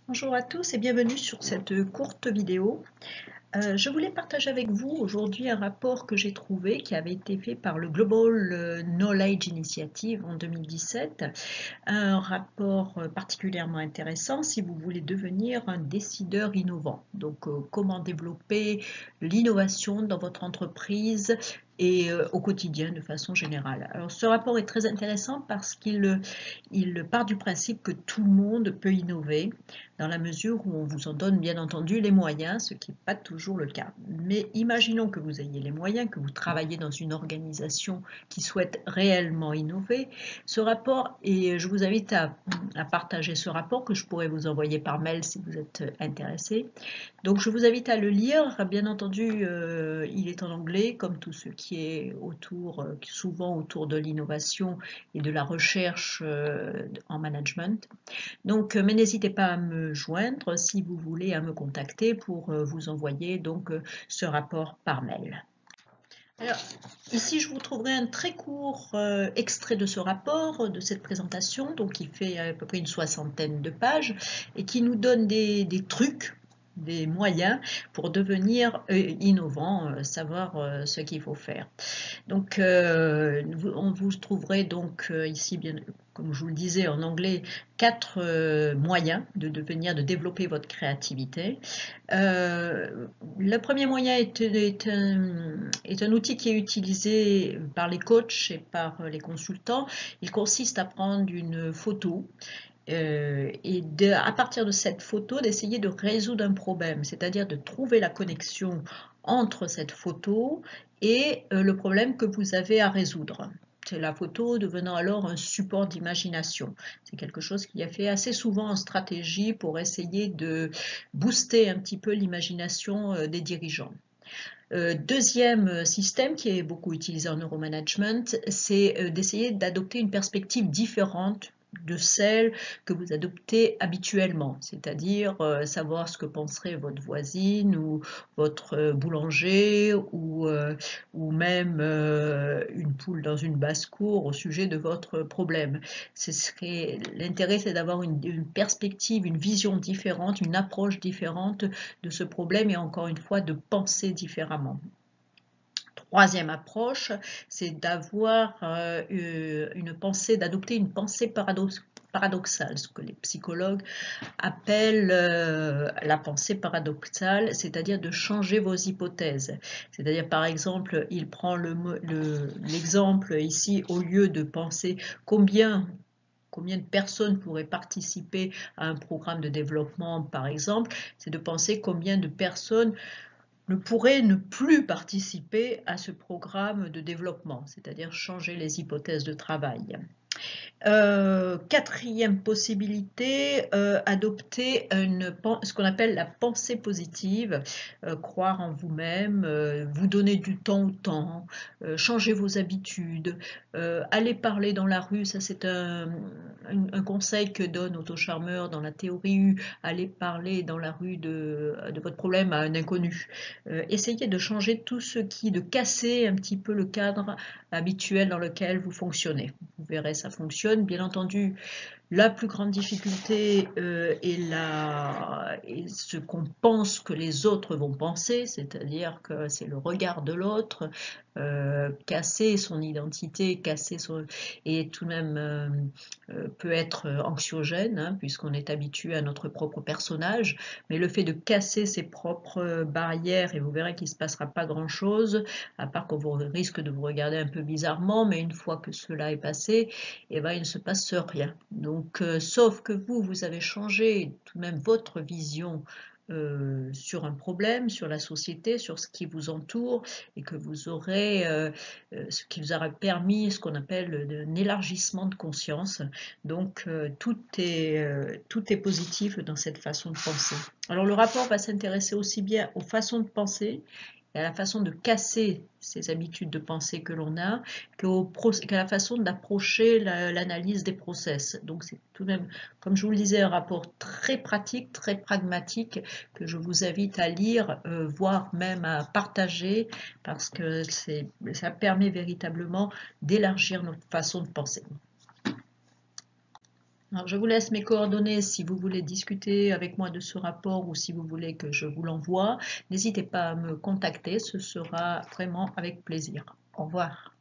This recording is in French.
Bonjour à tous et bienvenue sur cette courte vidéo. Je voulais partager avec vous aujourd'hui un rapport que j'ai trouvé qui avait été fait par le Global Knowledge Initiative en 2017. Un rapport particulièrement intéressant si vous voulez devenir un décideur innovant. Donc, comment développer l'innovation dans votre entreprise et au quotidien de façon générale. Alors, ce rapport est très intéressant parce qu'il part du principe que tout le monde peut innover dans la mesure où on vous en donne bien entendu les moyens, ce qui n'est pas toujours le cas. Mais imaginons que vous ayez les moyens, que vous travaillez dans une organisation qui souhaite réellement innover. Ce rapport, et je vous invite à partager ce rapport que je pourrais vous envoyer par mail si vous êtes intéressé. Donc je vous invite à le lire. Bien entendu, il est en anglais, comme tout ce qui est autour, souvent autour de l'innovation et de la recherche en management. Donc, mais n'hésitez pas à me joindre si vous voulez à me contacter pour vous envoyer donc ce rapport par mail. Alors, ici, je vous trouverai un très court extrait de ce rapport, de cette présentation, donc qui fait à peu près une soixantaine de pages et qui nous donne des trucs, des moyens pour devenir innovant, savoir ce qu'il faut faire. Donc, on vous trouverez donc ici, bien, comme je vous le disais en anglais, 4 moyens de développer votre créativité. Le premier moyen est un outil qui est utilisé par les coachs et par les consultants. Il consiste à prendre une photo à partir de cette photo, d'essayer de résoudre un problème, c'est-à-dire de trouver la connexion entre cette photo et le problème que vous avez à résoudre. C'est la photo devenant alors un support d'imagination. C'est quelque chose qui est fait assez souvent en stratégie pour essayer de booster un petit peu l'imagination des dirigeants. Deuxième système qui est beaucoup utilisé en neuromanagement, c'est d'essayer d'adopter une perspective différente de celle que vous adoptez habituellement, c'est-à-dire savoir ce que penserait votre voisine ou votre boulanger ou même une poule dans une basse-cour au sujet de votre problème. L'intérêt, c'est d'avoir une perspective, une vision différente, une approche différente de ce problème et encore une fois de penser différemment. Troisième approche, c'est d'avoir d'adopter une pensée paradoxale, ce que les psychologues appellent la pensée paradoxale, c'est-à-dire de changer vos hypothèses. C'est-à-dire, par exemple, il prend l'exemple ici, au lieu de penser combien de personnes pourraient participer à un programme de développement, par exemple, c'est de penser combien de personnes pourraient ne plus participer à ce programme de développement, c'est-à-dire changer les hypothèses de travail. Quatrième possibilité, adopter ce qu'on appelle la pensée positive, croire en vous-même, vous donner du temps au temps, changer vos habitudes, aller parler dans la rue, ça c'est un conseil que donne Otto Scharmer dans la théorie U, aller parler dans la rue de votre problème à un inconnu. Essayez de changer de casser un petit peu le cadre habituel dans lequel vous fonctionnez. Vous verrez, ça fonctionne. Bien entendu, la plus grande difficulté est ce qu'on pense que les autres vont penser, c'est-à-dire que c'est le regard de l'autre, casser son identité, et tout de même peut être anxiogène, hein, puisqu'on est habitué à notre propre personnage, mais le fait de casser ses propres barrières, et vous verrez qu'il ne se passera pas grand-chose, à part qu'on risque de vous regarder un peu bizarrement, mais une fois que cela est passé, eh ben, il ne se passe rien. Donc, sauf que vous avez changé tout de même votre vision sur un problème, sur la société, sur ce qui vous entoure, et que vous aurez ce qui vous aura permis ce qu'on appelle un élargissement de conscience. Donc, tout est positif dans cette façon de penser. Alors, le rapport va s'intéresser aussi bien aux façons de penser et à la façon de casser ces habitudes de pensée que l'on a, qu'à la façon d'approcher l'analyse des process. Donc c'est tout de même, comme je vous le disais, un rapport très pratique, très pragmatique, que je vous invite à lire, voire même à partager, parce que ça permet véritablement d'élargir notre façon de penser. Alors, je vous laisse mes coordonnées si vous voulez discuter avec moi de ce rapport ou si vous voulez que je vous l'envoie. N'hésitez pas à me contacter, ce sera vraiment avec plaisir. Au revoir.